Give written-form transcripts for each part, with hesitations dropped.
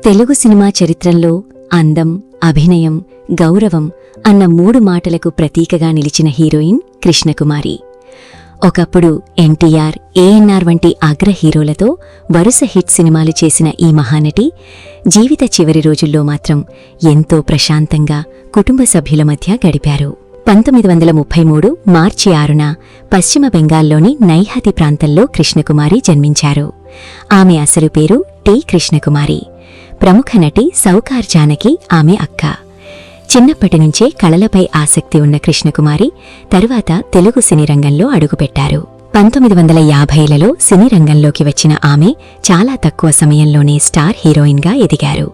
Telugu cinema చరిత్రలో అందం, అభినయం, గౌరవం అన్న 3 మాటలకు ప్రతీకగా నిలిచిన హీరోయిన్ కృష్ణకుమారి. ఒకప్పుడు ఎన్టీఆర్, ఏఎన్ఆర్ వంటి అగ్ర హీరోలతో వరుస హిట్ సినిమాలు చేసిన ఈ మహానటి జీవిత చివరి రోజుల్లో మాత్రం ఎంతో ప్రశాంతంగా కుటుంబ సభ్యుల మధ్య గడిపారు. 1933 మార్చి 6న పశ్చిమ బెంగాల్లోని నైహాతి ప్రాంతంలో కృష్ణకుమారి జన్మించారు. ఆమె అసలు పేరు టి. కృష్ణకుమారి. ప్రముఖ నటి సౌకార్ జానకి ఆమె అక్క. చిన్నప్పటినుంచే కళలపై ఆసక్తి ఉన్న కృష్ణకుమారి తరువాత తెలుగు సినీ రంగంలో అడుగుపెట్టారు. 1950లలో సినీ రంగంలోకి వచ్చిన ఆమె చాలా తక్కువ సమయంలోనే స్టార్ హీరోయిన్గా ఎదిగారు.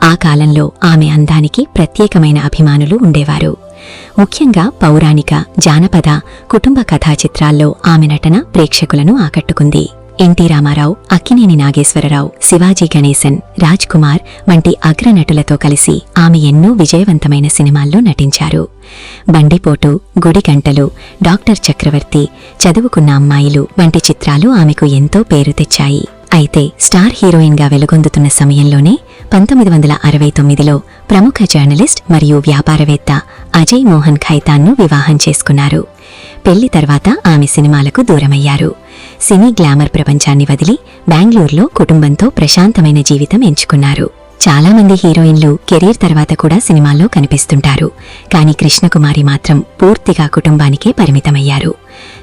ఆ కాలంలో ఆమె అందానికి ప్రత్యేకమైన అభిమానులు ఉండేవారు. ముఖ్యంగా పౌరాణిక, జానపద, కుటుంబ కథా చిత్రాల్లో ఆమె నటన ప్రేక్షకులను ఆకట్టుకుంది. ఎన్టీ రామారావు, అక్కినేని నాగేశ్వరరావు, శివాజీ గణేశన్, రాజ్ కుమార్ వంటి అగ్రనటులతో కలిసి ఆమె ఎన్నో విజయవంతమైన సినిమాల్లో నటించారు. బండిపోటు, గుడిగంటలు, డాక్టర్ చక్రవర్తి, చదువుకున్న అమ్మాయిలు వంటి చిత్రాలు ఆమెకు ఎంతో పేరు తెచ్చాయి. అయితే స్టార్ హీరోయిన్గా వెలుగొందుతున్న సమయంలోనే 1969లో ప్రముఖ జర్నలిస్ట్ మరియు వ్యాపారవేత్త అజయ్ మోహన్ ఖైతాన్ను వివాహం చేసుకున్నారు. పెళ్లి తర్వాత ఆమె సినిమాలకు దూరమయ్యారు. సినీ గ్లామర్ ప్రపంచాన్ని వదిలి బెంగళూరులో కుటుంబంతో ప్రశాంతమైన జీవితం ఎంచుకున్నారు. చాలామంది హీరోయిన్లు కెరీర్ తర్వాత కూడా సినిమాల్లో కనిపిస్తుంటారు. కానీ కృష్ణకుమారి మాత్రం పూర్తిగా కుటుంబానికే పరిమితమయ్యారు.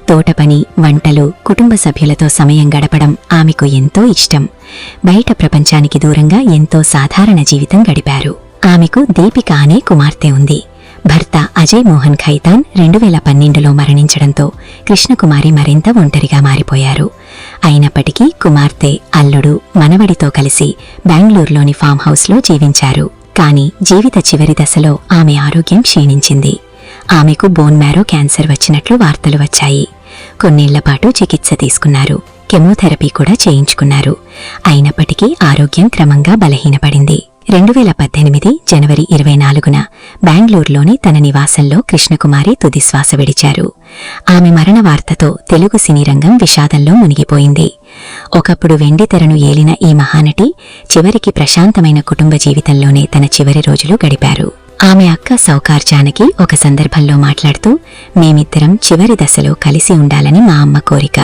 తోటపని, వంటలు, కుటుంబ సభ్యులతో సమయం గడపడం ఆమెకు ఎంతో ఇష్టం. బయట ప్రపంచానికి దూరంగా ఎంతో సాధారణ జీవితం గడిపారు. ఆమెకు దీపిక అనే కుమార్తె ఉంది. భర్త అజయ్ మోహన్ ఖైతాన్ 2012లో మరణించడంతో కృష్ణకుమారి మరింత ఒంటరిగా మారిపోయారు. అయినప్పటికీ కుమార్తె, అల్లుడు, మనవడితో కలిసి బెంగళూరులోని ఫామ్ హౌస్లో జీవించారు. కానీ జీవిత చివరి దశలో ఆమె ఆరోగ్యం క్షీణించింది. ఆమెకు బోన్ మ్యారో క్యాన్సర్ వచ్చినట్లు వార్తలు వచ్చాయి. కొన్నేళ్లపాటు చికిత్స తీసుకున్నారు. కెమోథెరపీ కూడా చేయించుకున్నారు. అయినప్పటికీ ఆరోగ్యం క్రమంగా బలహీనపడింది. 2018 జనవరి 24న బెంగళూరులోని తన నివాసంలో కృష్ణకుమారి తుదిశ్వాస విడిచారు. ఆమె మరణ వార్తతో తెలుగు సినీ రంగం విషాదంలో మునిగిపోయింది. ఒకప్పుడు వెండితెరను ఏలిన ఈ మహానటి చివరికి ప్రశాంతమైన కుటుంబ జీవితంలోనే తన చివరి రోజులు గడిపారు. ఆమె అక్క సౌకార్ జానకి ఒక సందర్భంలో మాట్లాడుతూ, మేమిద్దరం చివరి దశలో కలిసి ఉండాలని మా అమ్మ కోరిక.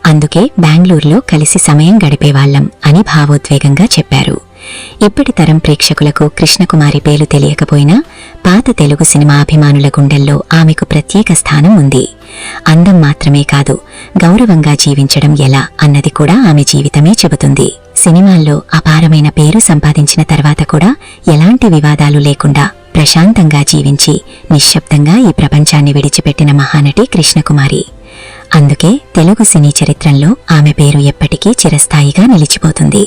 అందుకే బెంగళూరులో కలిసి సమయం గడిపేవాళ్లం అని భావోద్వేగంగా చెప్పారు. ఇప్పటి తరం ప్రేక్షకులకు కృష్ణకుమారి పేరు తెలియకపోయినా పాత తెలుగు సినిమా అభిమానుల గుండెల్లో ఆమెకు ప్రత్యేక స్థానం ఉంది. అందం మాత్రమే కాదు, గౌరవంగా జీవించడం ఎలా అన్నది కూడా ఆమె జీవితమే చెబుతుంది. సినిమాల్లో అపారమైన పేరు సంపాదించిన తర్వాత కూడా ఎలాంటి వివాదాలు లేకుండా ప్రశాంతంగా జీవించి నిశ్శబ్దంగా ఈ ప్రపంచాన్ని విడిచిపెట్టిన మహానటి కృష్ణకుమారి. అందుకే తెలుగు సినీ చరిత్రలో ఆమె పేరు ఎప్పటికీ చిరస్థాయిగా నిలిచిపోతుంది.